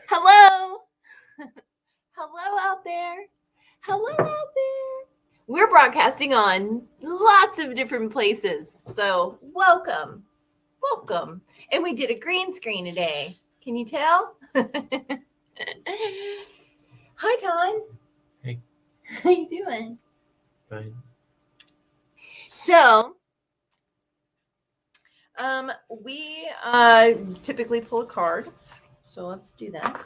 Hello. Hello out there. Hello out there. We're broadcasting on lots of different places. So welcome. Welcome. And we did a green screen today. Can you tell? Hi, Ton. Hey. How you doing? Fine. So, we typically pull a card. So let's do that.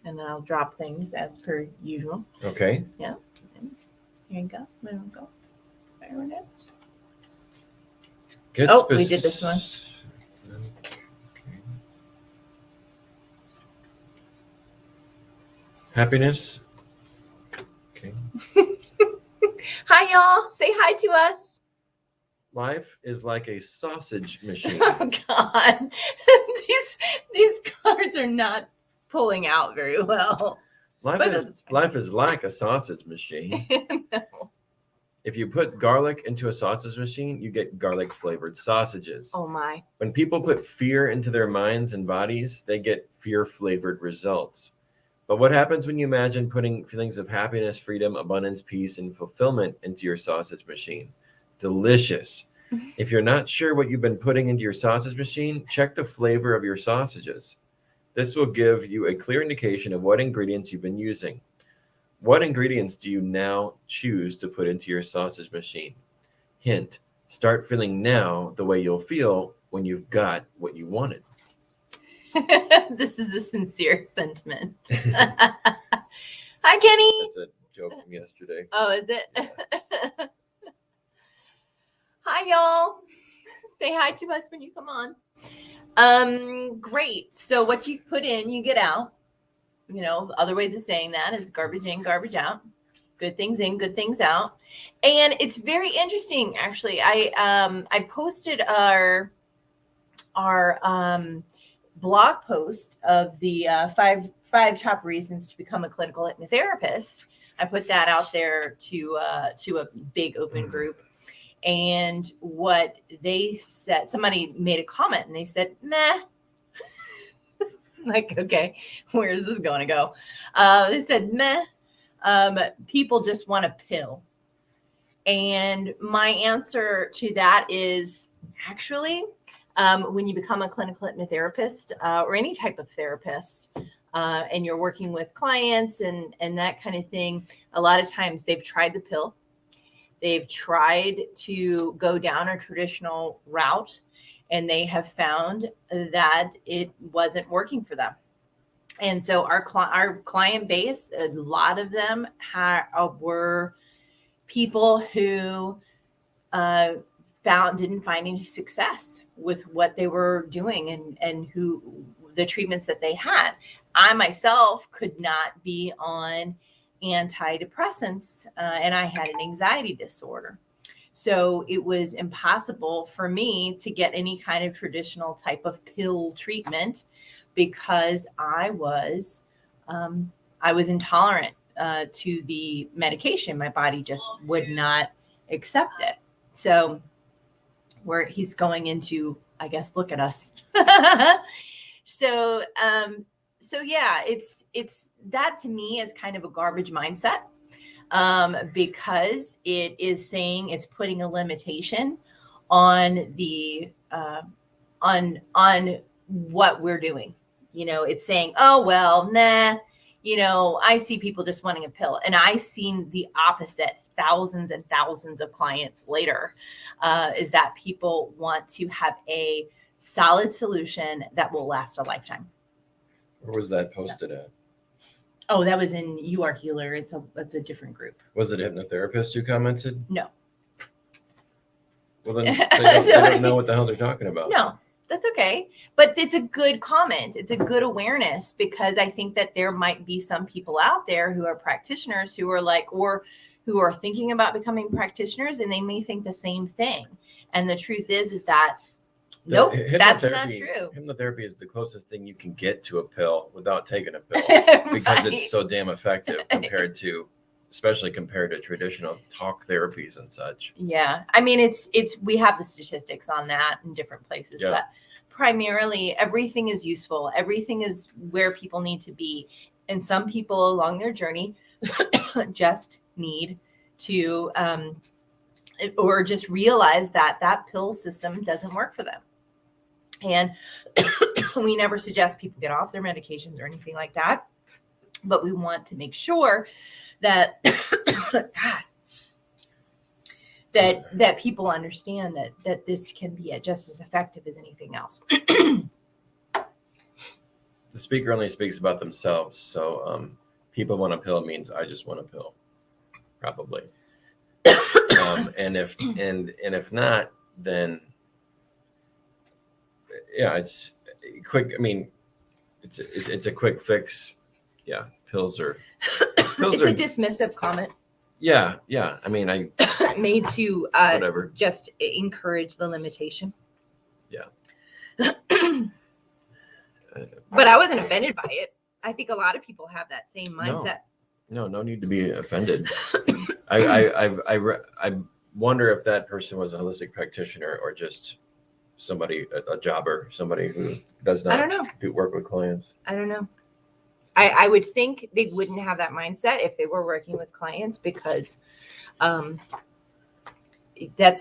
And then I'll drop things as per usual. Okay. Yeah. Here you go. There we go. There it is. Good. Oh, we did this one. Okay. Happiness. Okay. Hi, y'all. Say hi to us. Life is like a sausage machine. Oh, God. These cards are not pulling out very well. Life is like a sausage machine. No. If you put garlic into a sausage machine, you get garlic flavored sausages. Oh, my. When people put fear into their minds and bodies, they get fear flavored results. But what happens when you imagine putting feelings of happiness, freedom, abundance, peace, and fulfillment into your sausage machine? Delicious. If you're not sure what you've been putting into your sausage machine, check the flavor of your sausages. This will give you a clear indication of what ingredients you've been using. What ingredients do you now choose to put into your sausage machine? Hint, start feeling now the way you'll feel when you've got what you wanted. This is a sincere sentiment. Hi, Kenny. That's a joke from yesterday. Oh, is it? Yeah. Hi, y'all. Say hi to us when you come on. Great. So what you put in, you get out. You know, other ways of saying that is garbage in, garbage out. Good things in, good things out. And it's very interesting, actually. I posted our blog post of the five top reasons to become a clinical hypnotherapist. I put that out there to a big open group. And what they said, somebody made a comment and they said, meh. Like, okay, where is this going to go? They said, meh. People just want a pill. And my answer to that is actually, when you become a clinical hypnotherapist or any type of therapist, and you're working with clients and that kind of thing, a lot of times they've tried the pill. They've tried to go down a traditional route, and they have found that it wasn't working for them. And so our client base, a lot of them were people who didn't find any success with what they were doing and who the treatments that they had. I myself could not be on antidepressants, and I had an anxiety disorder. So it was impossible for me to get any kind of traditional type of pill treatment because I was intolerant to the medication. My body just would not accept it. So he's going into, I guess, look at us. So yeah, it's that to me is kind of a garbage mindset, because it is saying it's putting a limitation on the on what we're doing. You know, it's saying, oh well, nah. You know, I see people just wanting a pill, and I seen the opposite. Thousands and thousands of clients later, is that people want to have a solid solution that will last a lifetime. Where was that posted at? Oh, that was in You Are Healer. It's a different group. Was it a hypnotherapist who commented? No. Well, then they don't know what the hell they're talking about. No, that's okay. But it's a good comment. It's a good awareness, because I think that there might be some people out there who are practitioners who are like, or who are thinking about becoming practitioners, and they may think the same thing. And the truth is that nope, that's not true. Hypnotherapy is the closest thing you can get to a pill without taking a pill, because it's so damn effective especially compared to traditional talk therapies and such. Yeah. I mean, we have the statistics on that in different places, but primarily everything is useful. Everything is where people need to be. And some people along their journey just need to, or just realize that that pill system doesn't work for them. And we never suggest people get off their medications or anything like that. But we want to make sure that, God, that people understand that this can be just as effective as anything else. The speaker only speaks about themselves. So people want a pill means I just want a pill, probably. And if not, then yeah, it's quick. I mean, it's a quick fix. Yeah, pills are. It's a dismissive comment. Yeah. I mean, I made to whatever. Just encourage the limitation. Yeah. But I wasn't offended by it. I think a lot of people have that same mindset. No need to be offended. I wonder if that person was a holistic practitioner or just somebody, a jobber, somebody who does not do work with clients. I don't know. I would think they wouldn't have that mindset if they were working with clients, because that's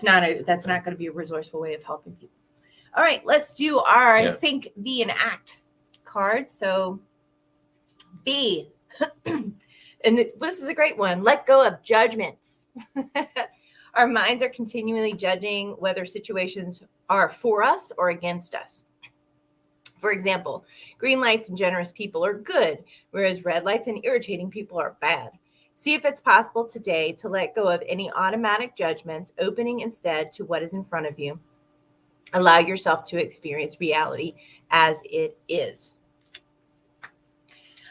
not going to be a resourceful way of helping people. All right, let's do our think, be, and act card. So B, and this is a great one. Let go of judgments. Our minds are continually judging whether situations are for us or against us. For example, green lights and generous people are good, whereas red lights and irritating people are bad. See if it's possible today to let go of any automatic judgments, opening instead to what is in front of you. Allow yourself to experience reality as it is.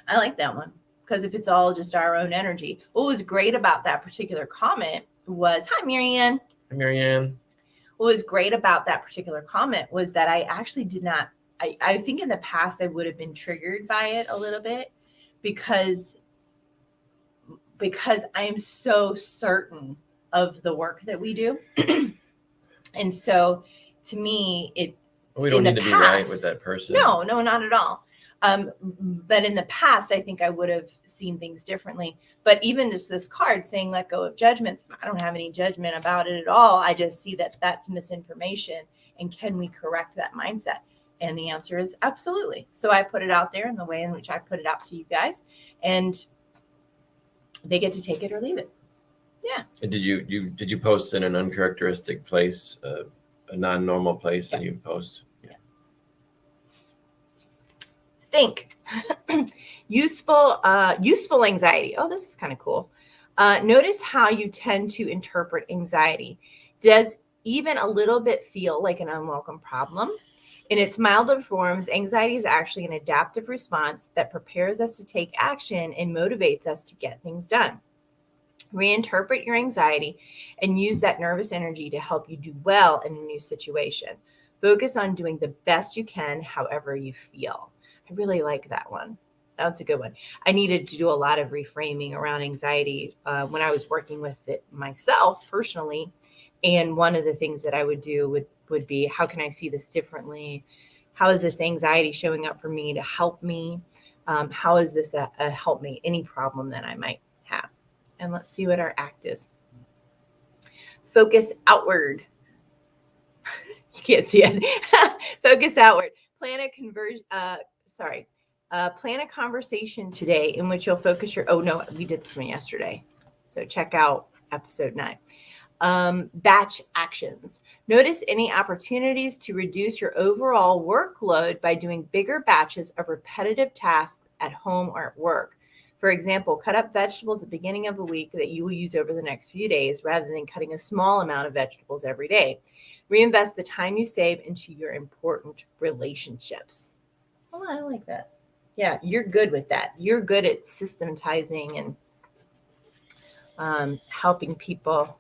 I like that one, because if it's all just our own energy. What was great about that particular comment was, hi, Marianne. Hi, Marianne. What was great about that particular comment was that I actually did not, I think in the past I would have been triggered by it a little bit, because I am so certain of the work that we do. And so to me, we don't need to be right with that person. No, not at all. But in the past, I think I would have seen things differently. But even just this card saying let go of judgments, I don't have any judgment about it at all. I just see that that's misinformation. And can we correct that mindset? And the answer is absolutely. So I put it out there in the way in which I put it out to you guys, and they get to take it or leave it. Yeah. And did you post in an uncharacteristic place, a non-normal place that you post? Yeah. Think. Useful anxiety. Oh, this is kind of cool. Notice how you tend to interpret anxiety. Does even a little bit feel like an unwelcome problem? In its milder forms, anxiety is actually an adaptive response that prepares us to take action and motivates us to get things done. Reinterpret your anxiety and use that nervous energy to help you do well in a new situation. Focus on doing the best you can, however you feel. I really like that one. That's a good one. I needed to do a lot of reframing around anxiety when I was working with it myself personally. And one of the things that I would do would be, how can I see this differently? How is this anxiety showing up for me to help me? How is this a help me any problem that I might have? And let's see what our act is. Focus outward. You can't see it. Focus outward. Plan a conversation today in which you'll focus your, we did this one yesterday. So check out episode 9. Batch actions. Notice any opportunities to reduce your overall workload by doing bigger batches of repetitive tasks at home or at work. For example, cut up vegetables at the beginning of a week that you will use over the next few days rather than cutting a small amount of vegetables every day. Reinvest the time you save into your important relationships. Oh, I like that. Yeah, you're good with that. You're good at systematizing and helping people,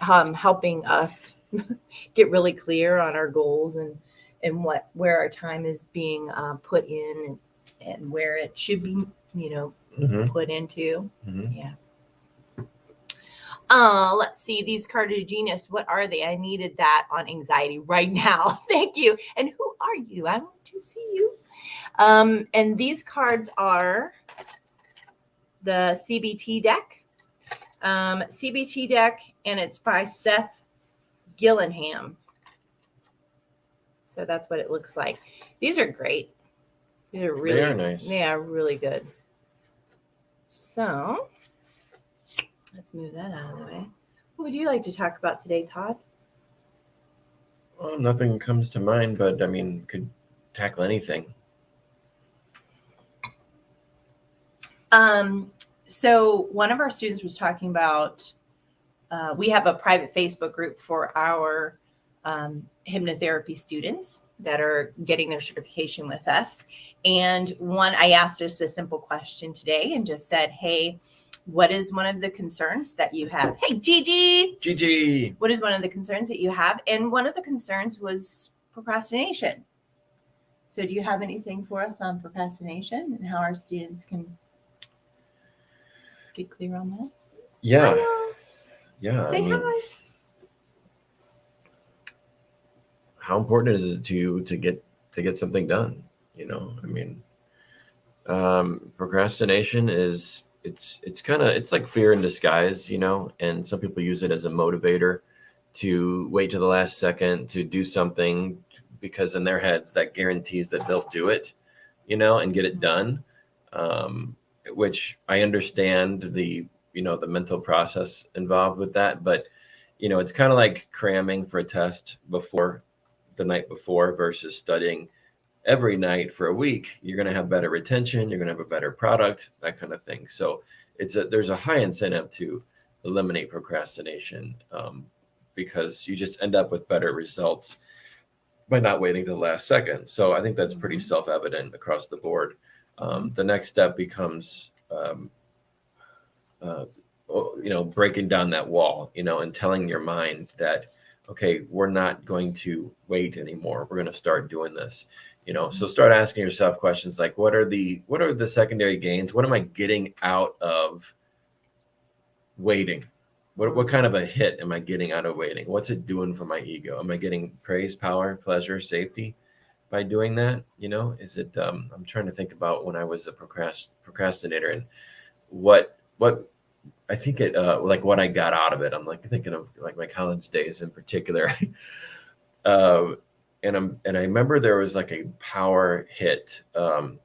helping us get really clear on our goals and where our time is being put in and where it should be, put into. Mm-hmm. Yeah. Let's see. These cards are genius. What are they? I needed that on anxiety right now. Thank you. And who are you? I want to see you. And these cards are the CBT deck. CBT deck, and it's by Seth Gillingham. So that's what it looks like. These are great. These are really, they are nice. Yeah, really good. So let's move that out of the way. What would you like to talk about today, Todd? Well, nothing comes to mind, but I mean, could tackle anything. So one of our students was talking about, we have a private Facebook group for our hypnotherapy students that are getting their certification with us. And I asked just a simple question today and just said, hey, what is one of the concerns that you have? Hey, Gigi. What is one of the concerns that you have? And one of the concerns was procrastination. So do you have anything for us on procrastination and how our students can get clear on that? Yeah. Hi, Yeah. say hi. How important is it to get something done? Procrastination is it's like fear in disguise, and some people use it as a motivator to wait to the last second to do something because in their heads that guarantees that they'll do it, and get it done. Which I understand the mental process involved with that, but it's kind of like cramming for a test the night before versus studying every night for a week. You're going to have better retention, you're going to have a better product, that kind of thing. So there's a high incentive to eliminate procrastination, because you just end up with better results by not waiting to the last second. So I think that's pretty self-evident across the board. The next step becomes, breaking down that wall, and telling your mind that, okay, we're not going to wait anymore. We're going to start doing this, So start asking yourself questions like, what are the secondary gains? What am I getting out of waiting? What kind of a hit am I getting out of waiting? What's it doing for my ego? Am I getting praise, power, pleasure, safety by doing that? Is it, I'm trying to think about when I was a procrastinator and what I think it, like what I got out of it. I'm like thinking of like my college days in particular. And I remember there was like a power hit, or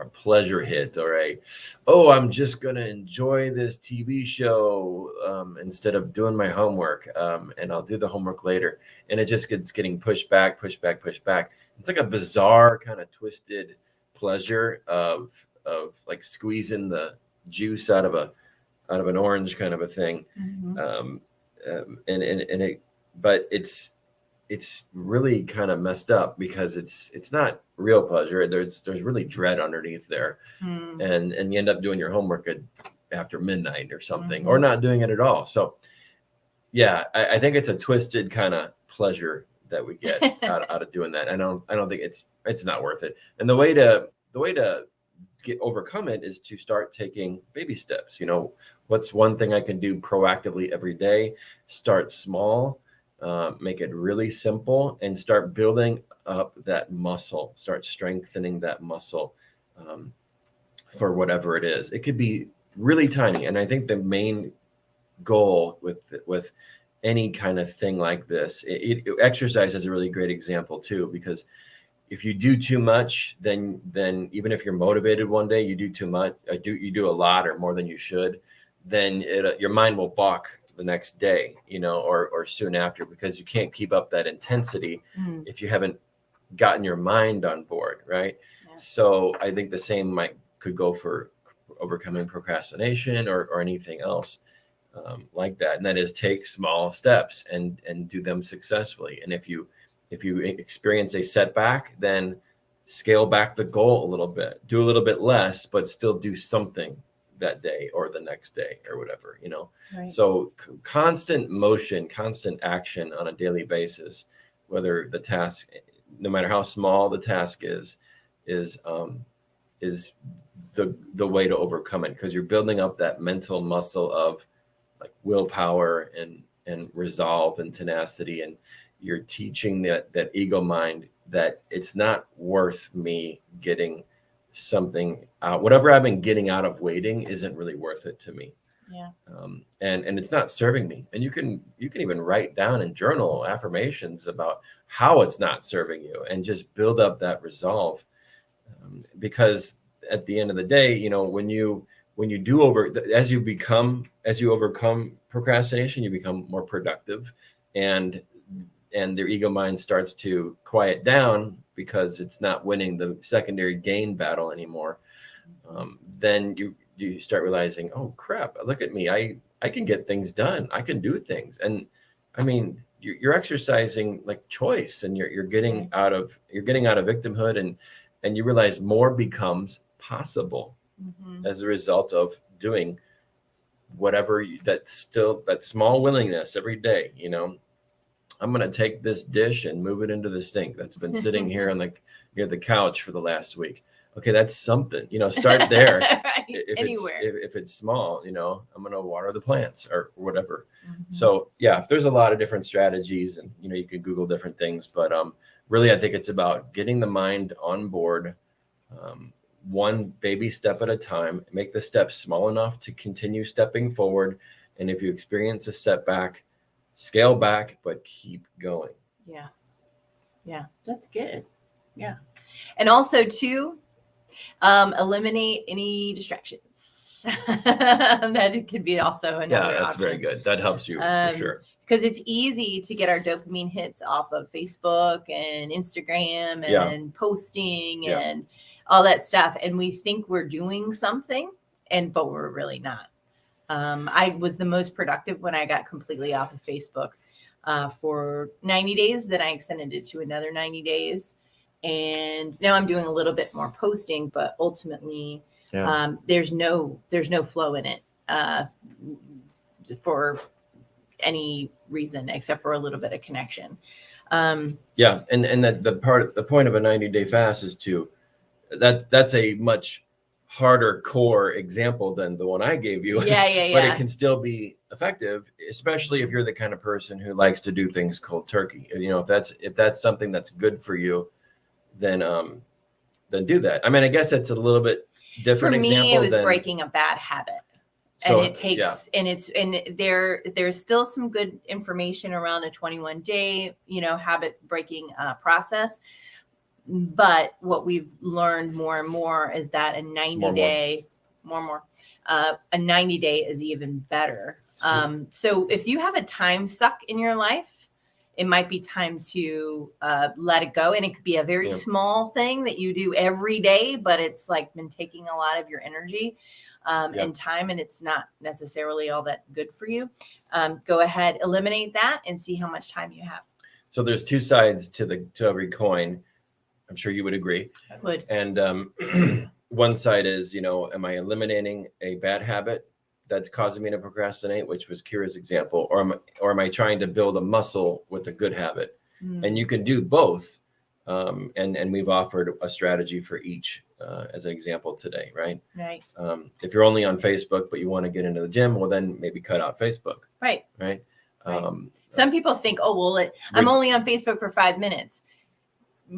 a pleasure hit, or I'm just going to enjoy this TV show, instead of doing my homework. And I'll do the homework later. And it just getting pushed back. It's like a bizarre kind of twisted pleasure of like squeezing the juice out of an orange kind of a thing. But it's really kind of messed up because it's not real pleasure. There's really dread underneath there. And you end up doing your homework after midnight or something, or not doing it at all. So yeah, I think it's a twisted kind of pleasure that we get out of doing that. I don't think it's not worth it. And the way to overcome it is to start taking baby steps. What's one thing I can do proactively every day? Start small, make it really simple, and start building up that muscle, start strengthening that muscle, for whatever it is. It could be really tiny. And I think the main goal with any kind of thing like this, exercise is a really great example too, because if you do too much, then even if you're motivated one day, you do too much, you do a lot or more than you should, then your mind will balk the next day, or soon after, because you can't keep up that intensity if you haven't gotten your mind on board, right? Yeah. So I think the same could go for overcoming procrastination or anything else like that. And that is take small steps and do them successfully. And if you experience a setback, then scale back the goal a little bit, do a little bit less, but still do something that day or the next day or whatever, Right. So constant motion, constant action on a daily basis, whether the task, no matter how small the task is the way to overcome it, because you're building up that mental muscle of like willpower and resolve and tenacity, and you're teaching that ego mind that it's not worth me getting something out. Whatever I've been getting out of waiting isn't really worth it to me. Yeah. And it's not serving me. And you can even write down and journal affirmations about how it's not serving you, and just build up that resolve. Because at the end of the day, you know, when you as you overcome procrastination, you become more productive, and their ego mind starts to quiet down because it's not winning the secondary gain battle anymore. Then you start realizing, oh crap, look at me. I can get things done. I can do things. And I mean, you're exercising like choice, and you're getting out of victimhood, and you realize more becomes possible as a result of doing whatever that small willingness every day. You know, I'm going to take this dish and move it into the sink that's been sitting here near the couch for the last week. Okay, that's something, you know, start there. Right. Anywhere. If it's small, you know, I'm going to water the plants or whatever. So yeah, there's a lot of different strategies, and, you know, you can Google different things, but really, I think it's about getting the mind on board, one baby step at a time. Make the steps small enough to continue stepping forward. And if you experience a setback, scale back, but keep going. Yeah, that's good. Yeah. And also too, eliminate any distractions. That could be also another that's option. very good. That helps you for sure. Because it's easy to get our dopamine hits off of Facebook and Instagram and posting and all that stuff. And we think we're doing something, but we're really not. I was the most productive when I got completely off of Facebook for 90 days. Then I extended it to another 90 days. And now I'm doing a little bit more posting, but ultimately there's no flow in it for any reason except for a little bit of connection. And that the point of a 90-day fast is that's a much harder core example than the one I gave you. But it can still be effective, especially if you're the kind of person who likes to do things cold turkey. You know, if that's something that's good for you, then do that. I mean, I guess it's a little bit different. For me, example it was than breaking a bad habit. So, and it takes, and there's still some good information around a 21-day, you know, habit breaking process. But what we've learned more and more is that a 90-day, a 90-day is even better. So if you have a time suck in your life, it might be time to let it go. And it could be a very small thing that you do every day, but it's like been taking a lot of your energy and time, and it's not necessarily all that good for you. Go ahead, eliminate that, and see how much time you have. So there's two sides to every coin. I'm sure you would agree. I would. And one side is, you know, am I eliminating a bad habit that's causing me to procrastinate, which was Kira's example, or am I trying to build a muscle with a good habit? And you can do both. And we've offered a strategy for each as an example today, right? Right. If you're only on Facebook, but you want to get into the gym, well, then maybe cut out Facebook. Right. Right. Some people think, oh, well, I'm only on Facebook for 5 minutes.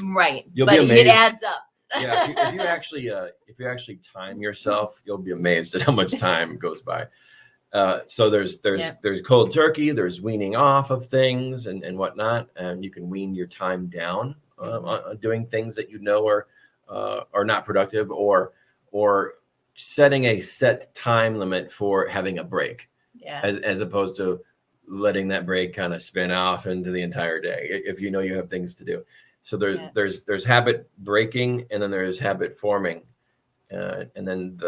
Right. You'll but be amazed. It adds up. Yeah. If you actually time yourself, you'll be amazed at how much time goes by. So there's cold turkey, there's weaning off of things and whatnot, and you can wean your time down on doing things that you know are not productive, or setting a set time limit for having a break, as opposed to letting that break kind of spin off into the entire day if you know you have things to do. So there's habit breaking, and then there's habit forming. And then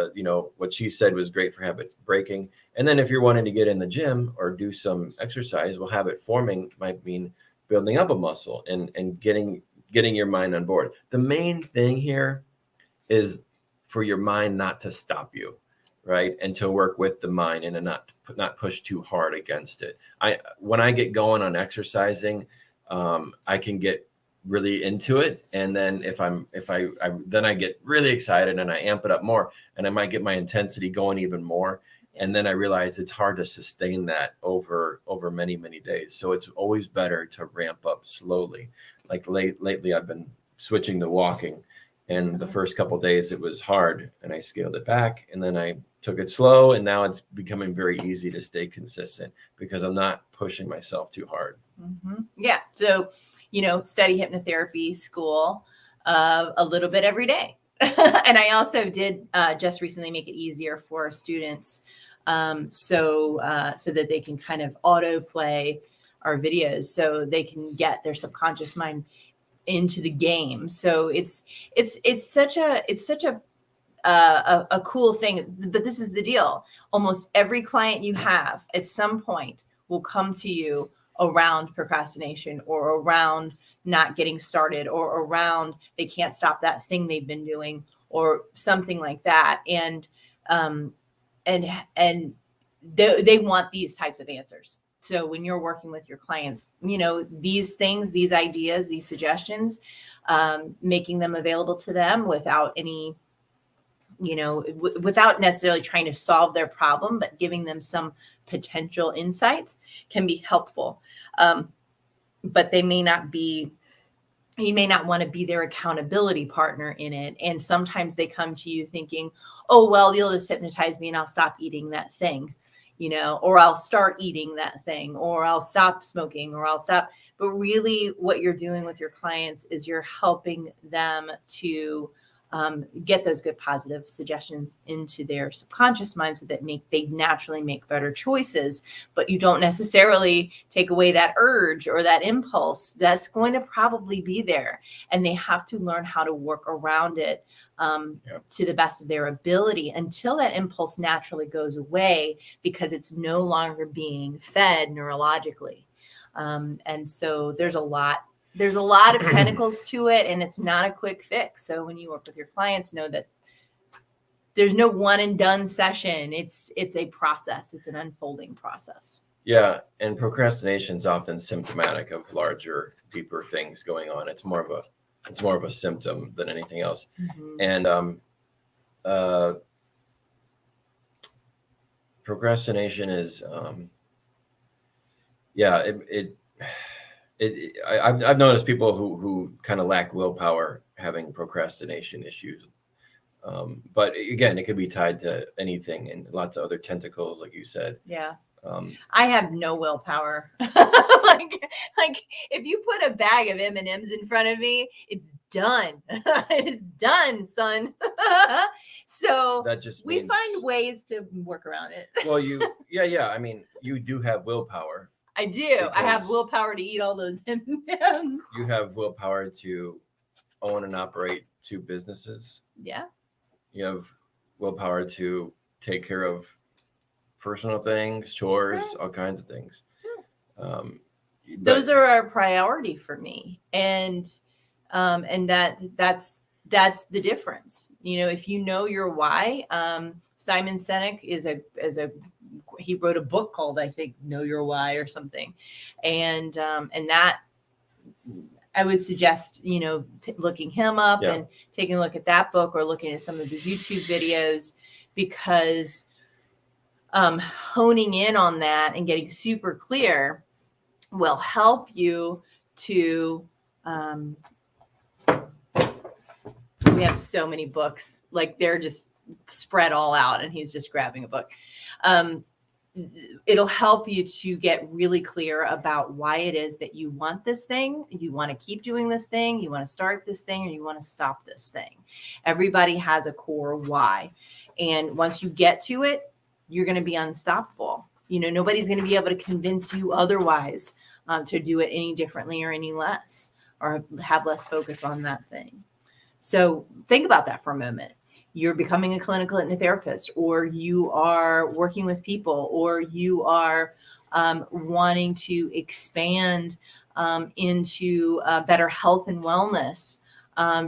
what she said was great for habit breaking. And then if you're wanting to get in the gym or do some exercise, well, habit forming might mean building up a muscle and getting your mind on board. The main thing here is for your mind not to stop you, right? And to work with the mind and to not push too hard against it. When I get going on exercising, I can get really into it, and then if I get really excited and I amp it up more, and I might get my intensity going even more, And then I realized it's hard to sustain that over many, many days. So it's always better to ramp up slowly. Like lately, I've been switching to walking. And the first couple of days, it was hard. And I scaled it back. And then I took it slow. And now it's becoming very easy to stay consistent because I'm not pushing myself too hard. Mm-hmm. Yeah. So, study hypnotherapy school a little bit every day. And I also did just recently make it easier for students so that they can kind of autoplay our videos so they can get their subconscious mind into the game. So it's such a cool thing. But this is the deal. Almost every client you have at some point will come to you around procrastination or around not getting started or around they can't stop that thing they've been doing or something like that. And they want these types of answers. So when you're working with your clients, these things, these ideas, these suggestions, making them available to them without any, without necessarily trying to solve their problem, but giving them some potential insights can be helpful. But they may not be, you may not want to be their accountability partner in it. And sometimes they come to you thinking, oh, well, you'll just hypnotize me and I'll stop eating that thing, or I'll start eating that thing, or I'll stop smoking, or I'll stop. But really what you're doing with your clients is you're helping them to get those good positive suggestions into their subconscious mind so that they naturally make better choices. But you don't necessarily take away that urge or that impulse that's going to probably be there, and they have to learn how to work around it to the best of their ability until that impulse naturally goes away because it's no longer being fed neurologically. And so there's a lot of tentacles to it, and it's not a quick fix. So when you work with your clients, know that there's no one and done session. It's a process. It's an unfolding process. Yeah. And procrastination is often symptomatic of larger, deeper things going on. It's more of a symptom than anything else. Mm-hmm. And procrastination is, I've noticed people who kind of lack willpower having procrastination issues. But again, it could be tied to anything and lots of other tentacles, like you said. Yeah. I have no willpower. like if you put a bag of M&Ms in front of me, it's done. It's done, son. So that just we find ways to work around it. Well, yeah. I mean, you do have willpower. I do. I have willpower to eat all those M&Ms. You have willpower to own and operate 2 businesses. Yeah. You have willpower to take care of personal things, chores, all kinds of things. Those are a priority for me, and that's the difference. If you know your why. Simon Sinek he wrote a book called, I think, Know Your Why or something, and that I would suggest looking him up and taking a look at that book or looking at some of his YouTube videos, because honing in on that and getting super clear will help you to we have so many books, like they're just spread all out, and he's just grabbing a book. It'll help you to get really clear about why it is that you want this thing, you want to keep doing this thing, you want to start this thing, or you want to stop this thing. Everybody has a core why. And once you get to it, you're going to be unstoppable. Nobody's going to be able to convince you otherwise to do it any differently or any less, or have less focus on that thing. So think about that for a moment. You're becoming a clinical hypnotherapist, or you are working with people, or you are wanting to expand into better health and wellness.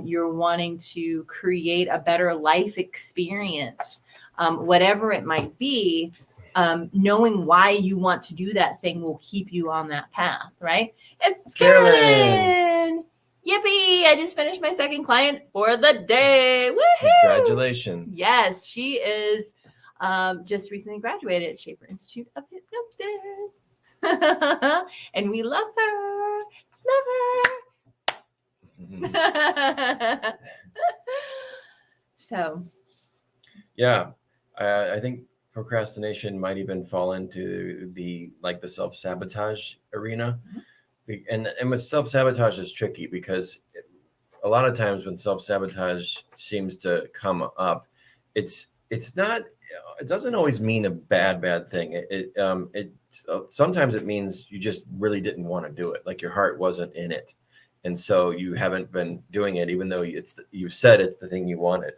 You're wanting to create a better life experience, whatever it might be. Knowing why you want to do that thing will keep you on that path, right? It's Carolyn. Yippee! I just finished my second client for the day. Woohoo! Congratulations. Yes, she is just recently graduated at Schaefer Institute of Hypnosis. And we love her. Love her. So. Yeah. I think procrastination might even fall into the self-sabotage arena. And with self-sabotage is tricky because a lot of times when self-sabotage seems to come up, it's not, it doesn't always mean a bad thing. Sometimes it means you just really didn't want to do it. Like your heart wasn't in it. And so you haven't been doing it, even though you said it's the thing you wanted,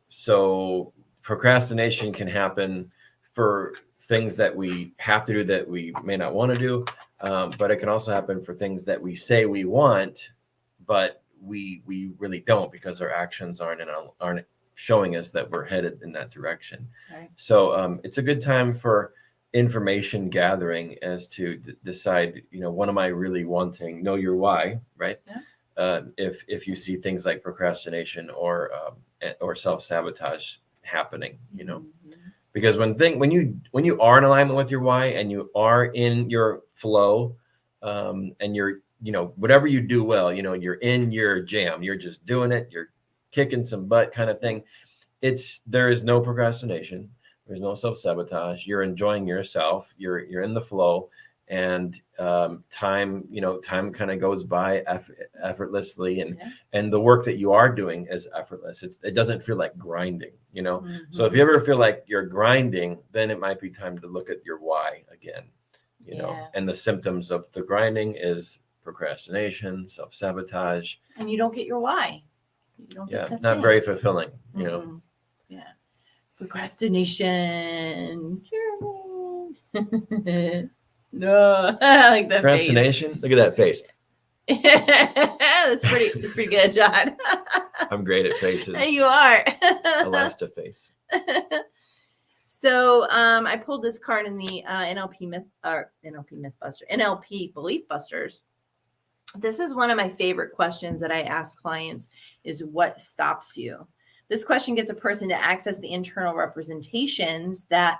So procrastination can happen for things that we have to do that we may not want to do. But it can also happen for things that we say we want, but we really don't, because our actions aren't showing us that we're headed in that direction. Right. So it's a good time for information gathering as to decide, what am I really wanting? Know your why, right? Yeah. If you see things like procrastination or self-sabotage happening, because when you are in alignment with your why and you are in your flow, and you're, whatever you do well, you're in your jam, you're just doing it, you're kicking some butt kind of thing. There is no procrastination. There's no self-sabotage. You're enjoying yourself. You're in the flow, and time kind of goes by effortlessly, and the work that you are doing is effortless. It doesn't feel like grinding, So if you ever feel like you're grinding, then it might be time to look at your why again, and the symptoms of the grinding is procrastination, self-sabotage. And you don't get your why. You don't get not thing. Very fulfilling, Yeah. Procrastination. No, I like that procrastination. Face. Look at that face. That's pretty good, John. I'm great at faces. You are. Elastiface. So I pulled this card in the NLP Belief Busters. This is one of my favorite questions that I ask clients is, what stops you? This question gets a person to access the internal representations that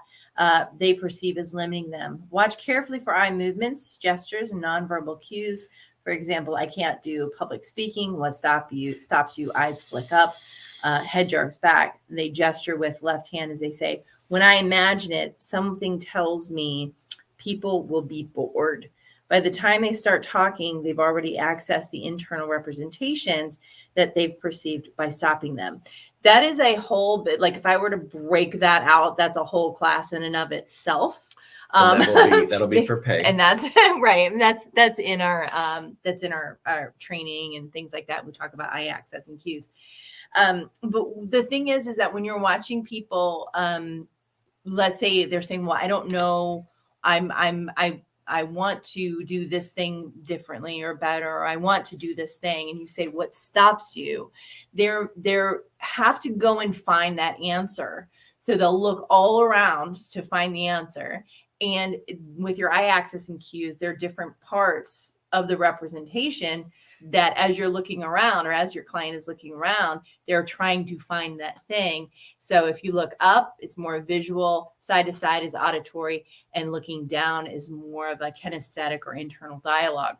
they perceive as limiting them. Watch carefully for eye movements, gestures, and nonverbal cues. For example, I can't do public speaking. What stops you? Eyes flick up, head jerks back. They gesture with left hand as they say, when I imagine it, something tells me people will be bored. By the time they start talking, they've already accessed the internal representations that they've perceived by stopping them. That is a whole bit, like if I were to break that out, that's a whole class in and of itself. That'll be for pay. And that's right. And that's in our training and things like that. We talk about eye access and cues. But the thing is that when you're watching people, let's say they're saying, well, I don't know, I want to do this thing differently or better, or I want to do this thing. And you say, what stops you? They have to go and find that answer. So they'll look all around to find the answer. And with your eye access and cues, there are different parts of the representation that as you're looking around, or as your client is looking around, they're trying to find that thing. So if you look up, it's more visual, side to side is auditory, and looking down is more of a kinesthetic or internal dialogue.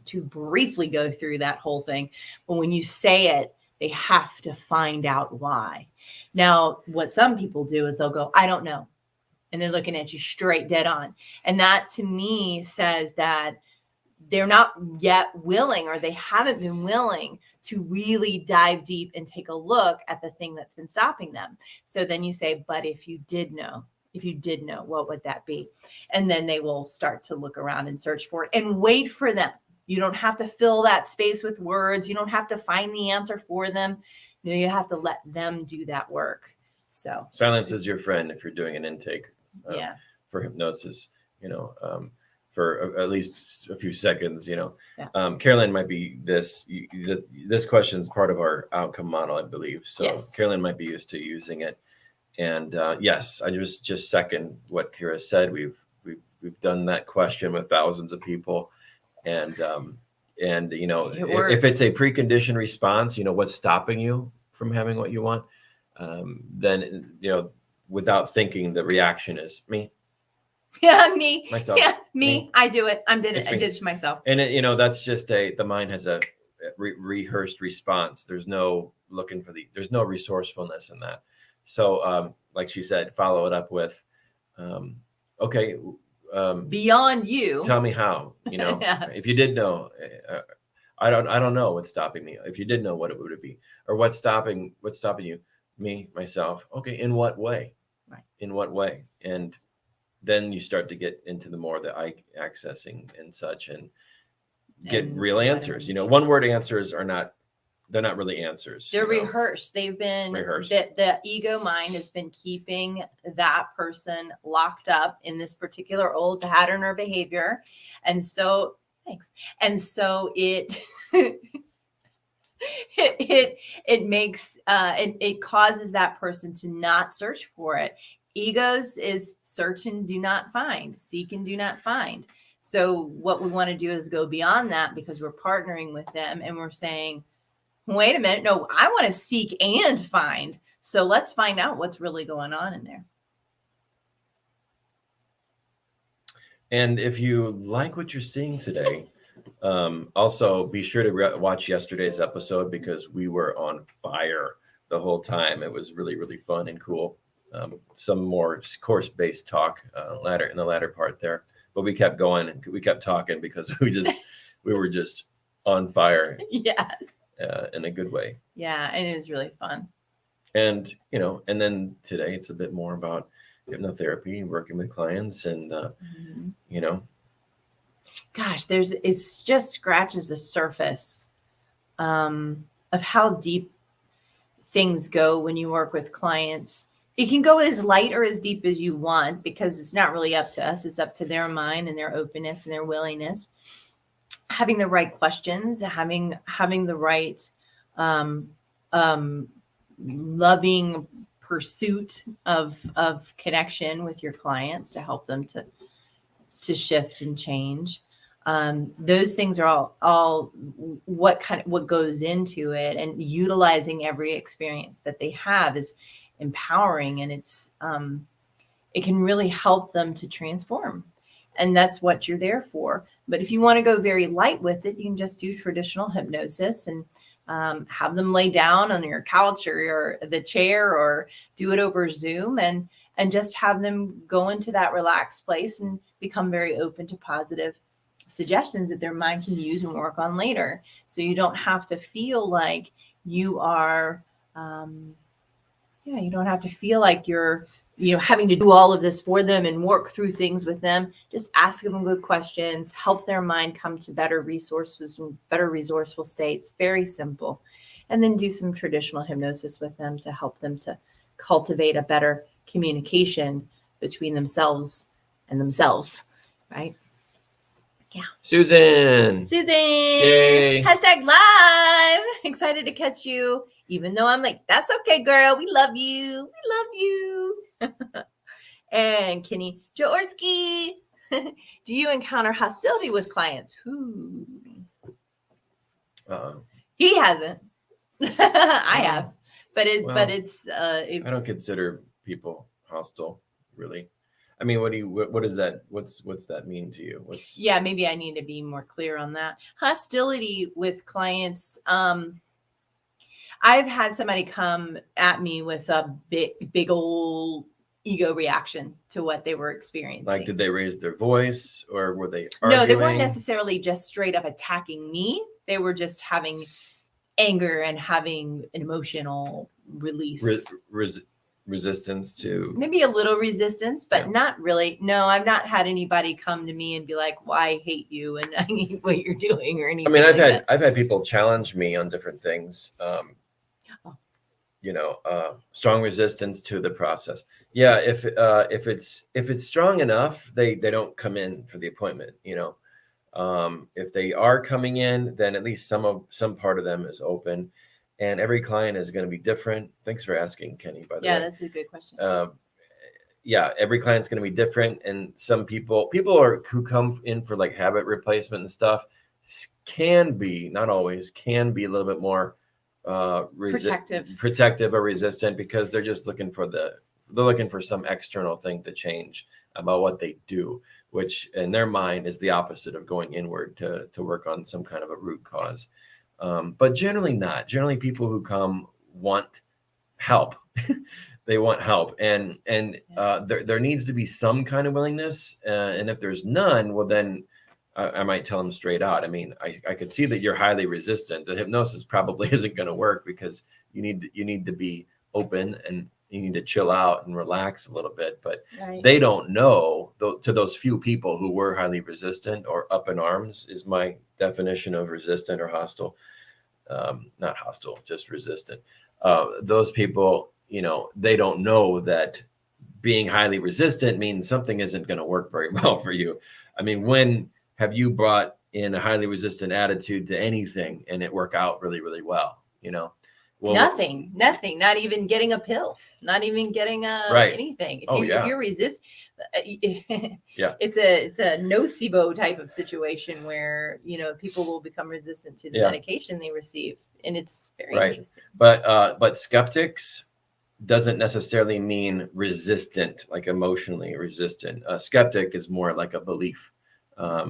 To briefly go through that whole thing, but when you say it, they have to find out why. Now, what some people do is they'll go, I don't know. And they're looking at you straight dead on. And that to me says that they're not yet willing, or they haven't been willing to really dive deep and take a look at the thing that's been stopping them. So then you say, but if you did know, what would that be? And then they will start to look around and search for it and wait for them. You don't have to fill that space with words. You don't have to find the answer for them. You have to let them do that work. So silence is your friend if you're doing an intake for hypnosis, for at least a few seconds, Carolyn might be this question is part of our outcome model, I believe. So yes. Carolyn might be used to using it. And yes, I just second what Kira said. We've done that question with thousands of people. And if it's a preconditioned response, what's stopping you from having what you want? then, without thinking, the reaction is me. Yeah, me. Myself. Yeah, me. I do it. I did me. it to myself. And that's just the mind has a rehearsed response. There's no looking for there's no resourcefulness in that. So, like she said, follow it up with, okay, beyond you. Tell me how. Yeah. If you did know, I don't know what's stopping me. If you did know, what it would be, or what's stopping you, me, myself. Okay, in what way? Right. In what way? And then you start to get into the more the eye accessing and such, and get real answers. One word answers they're not really answers. They're rehearsed. They've been rehearsed. The ego mind has been keeping that person locked up in this particular old pattern or behavior. And so, thanks. And so it it causes that person to not search for it. Egos is search and do not find, seek and do not find. So what we want to do is go beyond that, because we're partnering with them and we're saying, wait a minute, no, I want to seek and find. So let's find out what's really going on in there. And if you like what you're seeing today, also be sure to watch yesterday's episode, because we were on fire the whole time. It was really, really fun and cool. Some more course-based talk in the latter part there, but we kept going and we kept talking because we were just on fire. Yes. In a good way. Yeah, and it was really fun. And and then today it's a bit more about hypnotherapy, working with clients, and gosh, it's just scratches the surface of how deep things go when you work with clients. It can go as light or as deep as you want, because it's not really up to us. It's up to their mind and their openness and their willingness. Having the right questions, having the right loving pursuit of connection with your clients to help them to shift and change. Those things are all what goes into it, and utilizing every experience that they have is empowering, and it can really help them to transform. And that's what you're there for. But if you want to go very light with it, you can just do traditional hypnosis and have them lay down on your couch or the chair, or do it over Zoom, and just have them go into that relaxed place and become very open to positive suggestions that their mind can use and work on later. So you don't have to feel like you are, you don't have to feel like you're having to do all of this for them and work through things with them. Just ask them good questions, help their mind come to better resources and better resourceful states. Very simple. And then do some traditional hypnosis with them to help them to cultivate a better communication between themselves and themselves, right? Yeah. Susan. Yay. #live. Excited to catch you, even though I'm like, that's okay, girl. We love you. We love you. And Kenny Jaworski. Do you encounter hostility with clients? Who? He hasn't. I have, but it's. I don't consider people hostile, really. I mean, what is that? What's that mean to you? Yeah, maybe I need to be more clear on that. Hostility with clients. I've had somebody come at me with a big old ego reaction to what they were experiencing. Like, did they raise their voice, or were they arguing? No, they weren't necessarily just straight up attacking me. They were just having anger and having an emotional release. Resistance to, maybe a little resistance, but not really. No, I've not had anybody come to me and be like, well, I hate you and I hate what you're doing or anything. I mean, I've had people challenge me on different things. Strong resistance to the process. Yeah, if it's strong enough, they don't come in for the appointment. If they are coming in, then at least some part of them is open. And every client is going to be different. Thanks for asking, Kenny, by the way. Yeah, that's a good question. Every client's going to be different. And some people who come in for like habit replacement and stuff can be, not always, can be a little bit more protective or resistant because they're just looking for some external thing to change about what they do, which in their mind is the opposite of going inward to work on some kind of a root cause. But generally not. Generally, people who come want help. They want help, and there needs to be some kind of willingness. And if there's none, well, then I might tell them straight out. I mean, I could see that you're highly resistant. The hypnosis probably isn't going to work because you need to be open and you need to chill out and relax a little bit. But they don't know, to those few people who were highly resistant or up in arms is my definition of resistant or hostile. Not hostile, just resistant. Those people, they don't know that being highly resistant means something isn't going to work very well for you. I mean, when have you brought in a highly resistant attitude to anything and it work out really, really well? Well, nothing, not even getting a pill, not even getting anything. If you're resist, it's a nocebo type of situation where, people will become resistant to the medication they receive. And it's very interesting. But skeptics doesn't necessarily mean resistant, like emotionally resistant. A skeptic is more like a belief,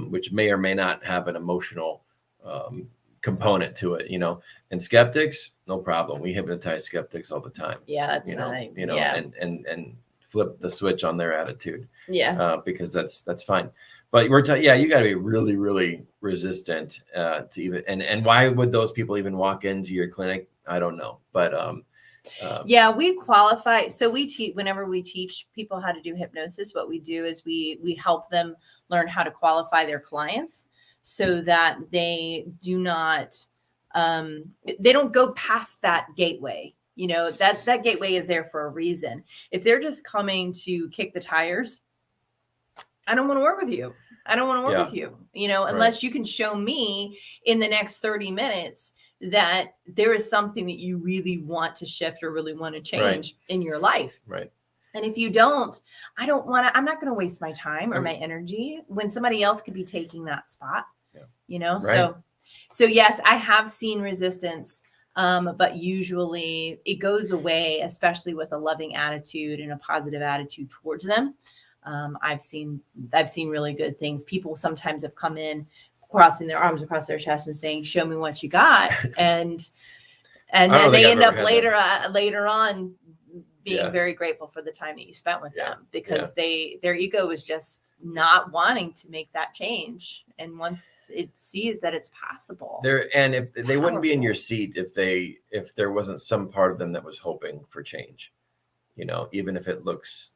which may or may not have an emotional component to it, and skeptics, no problem. We hypnotize skeptics all the time. Yeah, that's nice. And flip the switch on their attitude. Yeah. Because that's fine. But you got to be really, really resistant to even, and why would those people even walk into your clinic? I don't know. But we qualify. So whenever we teach people how to do hypnosis, what we do is we help them learn how to qualify their clients so that they do not, they don't go past that gateway. That gateway is there for a reason. If they're just coming to kick the tires, I don't want to work with you. I don't want to work with you, unless you can show me in the next 30 minutes that there is something that you really want to shift or really want to change in your life. Right. And if you don't, I'm not going to waste my time or my energy when somebody else could be taking that spot, So yes, I have seen resistance, but usually it goes away, especially with a loving attitude and a positive attitude towards them. I've seen really good things. People sometimes have come in crossing their arms across their chest and saying, "Show me what you got," and then they end up later on being very grateful for the time that you spent with them because their ego is just not wanting to make that change. And once it sees that it's possible, if they wouldn't be in your seat if there wasn't some part of them that was hoping for change, even if it looks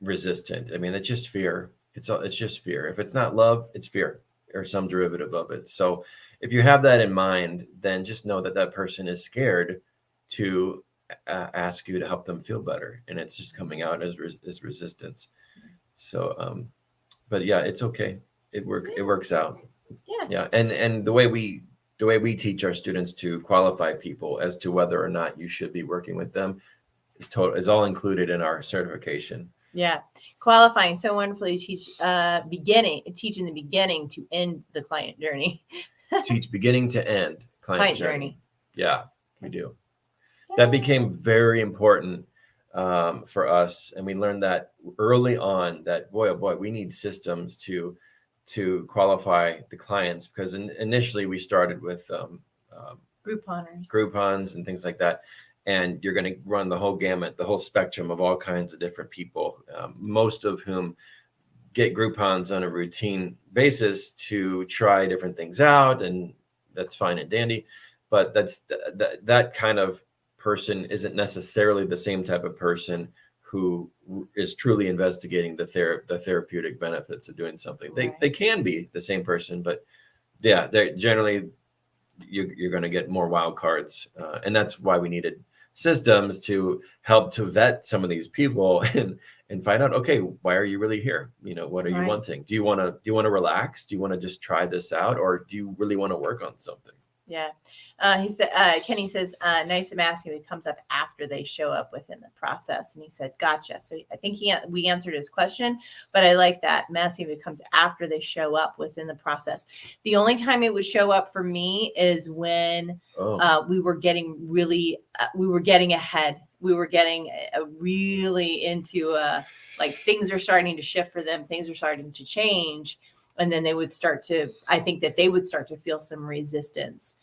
resistant. I mean, it's just fear. It's just fear. If it's not love, it's fear or some derivative of it. So if you have that in mind, then just know that person is scared to ask you to help them feel better, and it's just coming out as resistance. So, but it's okay. It works out. Yeah. And the way we teach our students to qualify people as to whether or not you should be working with them is all included in our certification. Yeah. Qualifying so wonderfully. Teach in the beginning to end the client journey. Teach beginning to end client journey. Yeah, we do. That became very important for us. And we learned that early on that, boy, oh boy, we need systems to qualify the clients, because initially we started with Groupons and things like that. And you're going to run the whole gamut, the whole spectrum of all kinds of different people, most of whom get Groupons on a routine basis to try different things out. And that's fine and dandy. But that kind of person isn't necessarily the same type of person who is truly investigating the therapeutic benefits of doing something. They can be the same person, but they're generally, you're going to get more wild cards. And that's why we needed systems to help to vet some of these people and find out, okay, why are you really here? What are you wanting? Do you want to relax? Do you want to just try this out? Or do you really want to work on something? Yeah. He said, Kenny says, nice to ask him. It comes up after they show up within the process. And he said, gotcha. So I think we answered his question, but I like that. Masking if it comes after they show up within the process. The only time it would show up for me is when we were getting really, we were getting ahead. We were getting really into like things are starting to shift for them. Things are starting to change. And then they would start to, I think that they would start to feel some resistance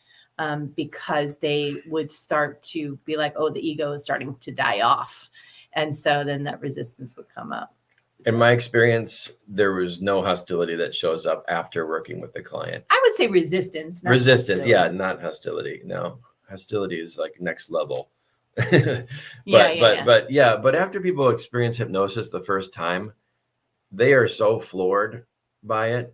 because they would start to be like, oh, the ego is starting to die off. And so then that resistance would come up. So, in my experience, there was no hostility that shows up after working with the client. I would say resistance. Resistance, yeah, not hostility. No, hostility is like next level. But after people experience hypnosis the first time, they are so floored by it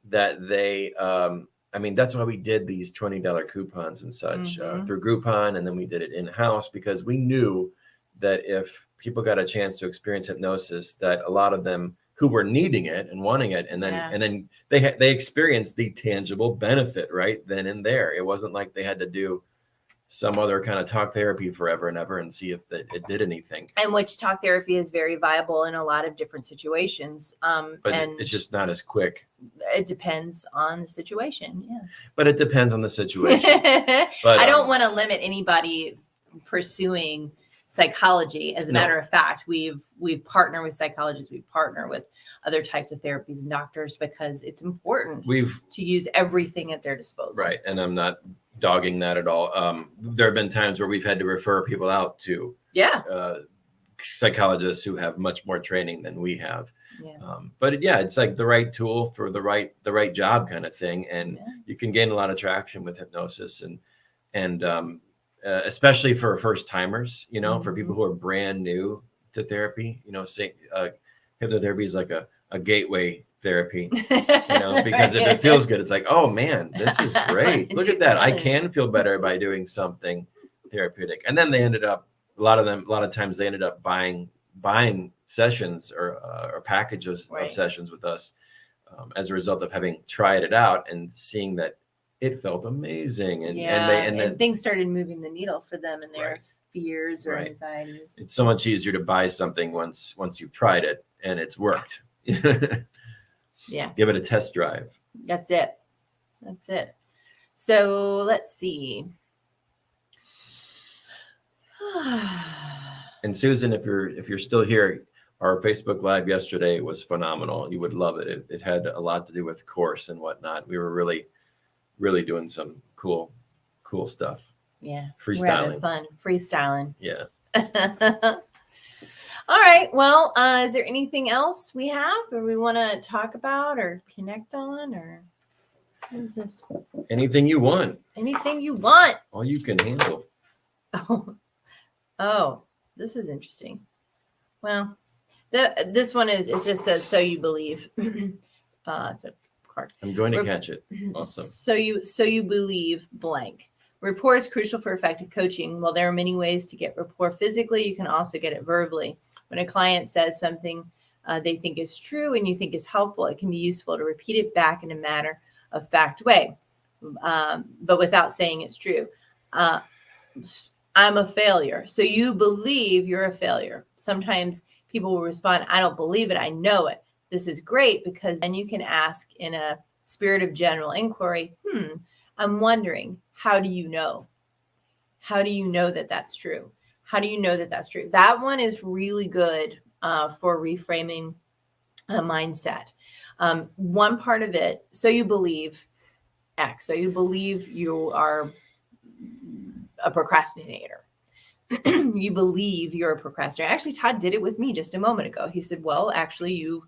that they I mean, that's why we did these $20 coupons and such through Groupon, and then we did it in-house because we knew that if people got a chance to experience hypnosis, that a lot of them who were needing it and wanting it, and then they experienced the tangible benefit right then and there. It wasn't like they had to do some other kind of talk therapy forever and ever and see if it did anything. And which talk therapy is very viable in a lot of different situations. But it's just not as quick. It depends on the situation. Yeah. But it depends on the situation. But I don't want to limit anybody pursuing psychology. As a matter of fact, we've partnered with psychologists, we partner with other types of therapies and doctors because it's important to use everything at their disposal. Right. And I'm not dogging that at all. There have been times where we've had to refer people out to psychologists who have much more training than we have. But it's like the right tool for the right job kind of thing. And you can gain a lot of traction with hypnosis and especially for first timers, for people who are brand new to therapy, hypnotherapy is like a gateway therapy, because if it feels good, it's like, oh man, this is great. Look at that. I can feel better by doing something therapeutic. And then they ended up, a lot of times they ended up buying sessions or packages of sessions with us as a result of having tried it out and seeing that it felt amazing. And things started moving the needle for them and their fears or anxieties. It's so much easier to buy something once you've tried it and it's worked. Yeah. Give it a test drive. That's it. So let's see. And Susan, if you're still here, our Facebook Live yesterday was phenomenal. You would love it. It had a lot to do with course and whatnot. We were really doing some cool stuff. Yeah. Freestyling. We're having fun. Freestyling. Yeah. All right. Well, is there anything else we have or we want to talk about or connect on or what is this? Anything you want. Anything you want. All you can handle. Oh, this is interesting. Well, this one it just says, so you believe. It's a card. I'm going to catch it. Awesome. So you believe blank. Rapport is crucial for effective coaching. While there are many ways to get rapport physically, you can also get it verbally. When a client says something they think is true and you think is helpful, it can be useful to repeat it back in a matter of fact way, but without saying it's true. I'm a failure. So you believe you're a failure. Sometimes people will respond, I don't believe it. I know it. This is great because then you can ask in a spirit of general inquiry, I'm wondering, how do you know? How do you know that that's true? How do you know that that's true? That one is really good for reframing a mindset. One part of it, so you believe X. So you believe you are a procrastinator. You believe you're a procrastinator. Actually, Todd did it with me just a moment ago. He said, well, actually, you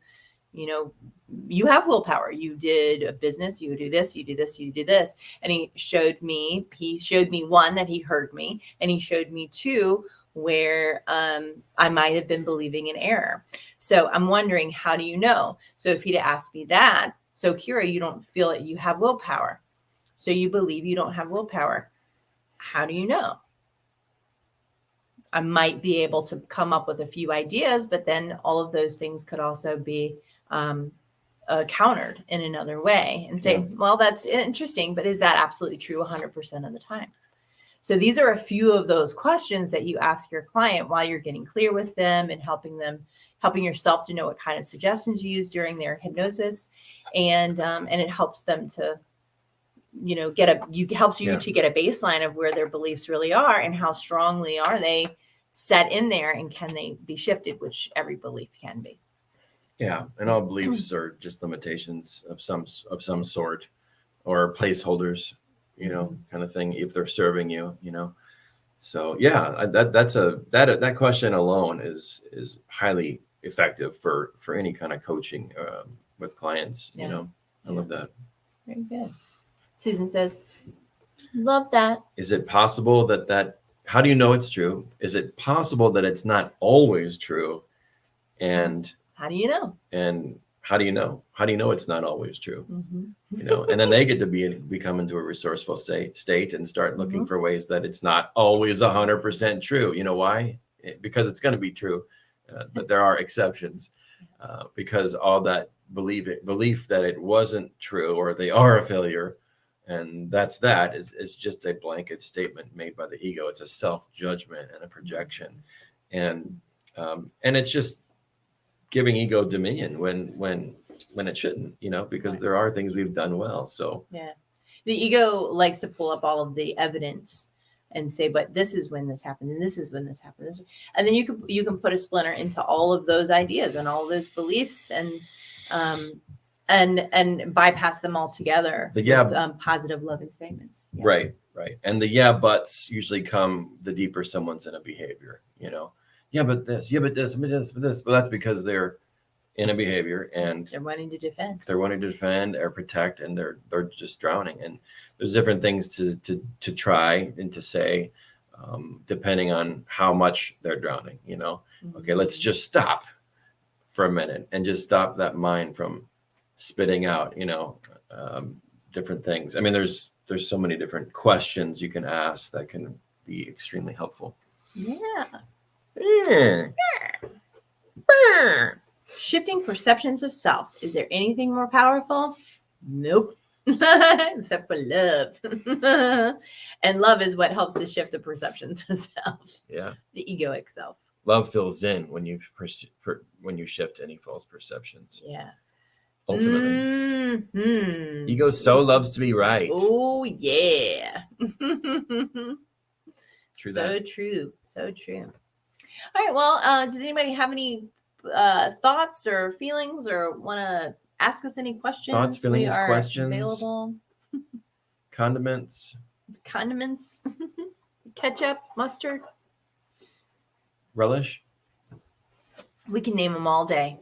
have willpower. You did a business, you do this, you do this, you do this. And he showed me one, that he heard me, and he showed me two where I might have been believing in error. So I'm wondering, how do you know? So if he'd asked me that, so Kira, you don't feel that you have willpower. So you believe you don't have willpower. How do you know? I might be able to come up with a few ideas, but then all of those things could also be countered in another way and say, well, that's interesting, but is that absolutely true 100% of the time? So these are a few of those questions that you ask your client while you're getting clear with them and helping yourself to know what kind of suggestions you use during their hypnosis. And it helps them to, helps you to get a baseline of where their beliefs really are and how strongly are they set in there and can they be shifted, which every belief can be. Yeah. And all beliefs are just limitations of some sort, or placeholders, kind of thing, if they're serving you, So yeah, that question alone is highly effective for any kind of coaching with clients. I love that. Very good. Susan says, love that. Is it possible that how do you know it's true? Is it possible that it's not always true? And how do you know? And how do you know? How do you know it's not always true? Mm-hmm. And then they get to become into a resourceful state and start looking for ways that it's not always 100% true. You know why? Because it's going to be true, but there are exceptions, because all that belief that it wasn't true or they are a failure, and that is just a blanket statement made by the ego. It's a self-judgment and a projection, and it's just giving ego dominion when it shouldn't, because there are things we've done well. So yeah, the ego likes to pull up all of the evidence and say, but this is when this happened, and this is when this happened, and then you can put a splinter into all of those ideas and all those beliefs and bypass them altogether with positive, loving statements. Yeah. Right. And the buts usually come the deeper someone's in a behavior. Yeah, but this, but this. Well, that's because they're in a behavior and they're wanting to defend. They're wanting to defend or protect, and they're just drowning. And there's different things to try and to say, depending on how much they're drowning. Okay, let's just stop for a minute and just stop that mind from spitting out, different things. I mean, there's so many different questions you can ask that can be extremely helpful. Yeah. Yeah. Shifting perceptions of self. Is there anything more powerful? Nope. Except for love. And love is what helps to shift the perceptions of self. Yeah. The egoic self. Love fills in when you shift any false perceptions. Yeah. Ultimately. Ego so loves to be right. Oh, yeah. True. So true. All right. Well, does anybody have any thoughts or feelings or want to ask us any questions? Thoughts, feelings, questions. Available. Condiments. Ketchup, mustard. Relish. We can name them all day.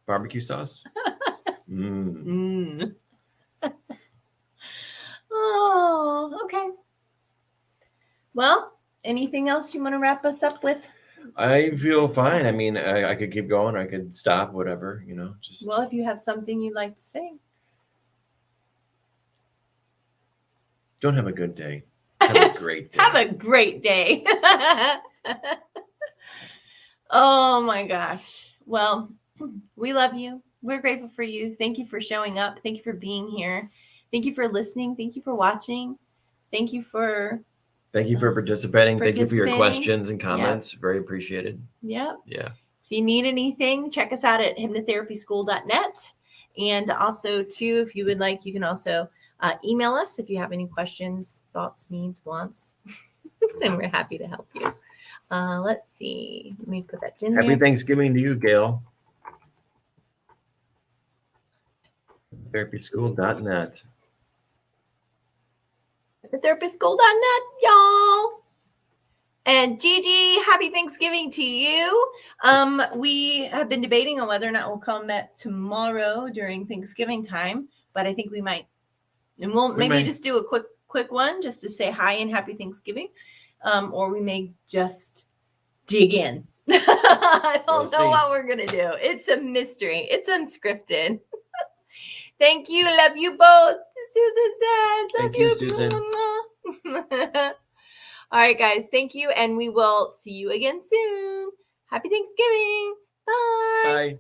Barbecue sauce. Oh, okay. Well, anything else you want to wrap us up with? I feel fine. I mean, I could keep going. I could stop, whatever, just. Well, if you have something you'd like to say. Don't have a good day. Have a great day. Have a great day. Oh my gosh. Well, we love you. We're grateful for you. Thank you for showing up. Thank you for being here. Thank you for listening. Thank you for watching. Thank you for participating. Thank you for your questions and comments. Yep. Very appreciated. Yep. Yeah. If you need anything, check us out at hypnotherapieschool.net. And also, too, if you would like, you can also email us if you have any questions, thoughts, needs, wants. And we're happy to help you. Let's see. Let me put that in there. Happy Thanksgiving to you, Gail. Therapieschool.net. Hypnotherapieschool.net, y'all. And Gigi, happy Thanksgiving to you. We have been debating on whether or not we'll come back tomorrow during Thanksgiving time, but I think we might. And we'll maybe just do a quick one just to say hi and happy Thanksgiving. Or we may just dig in. I don't know what we're going to do. It's a mystery. It's unscripted. Thank you. Love you both. Susan says, love you, Susan. All right, guys. Thank you. And we will see you again soon. Happy Thanksgiving. Bye. Bye.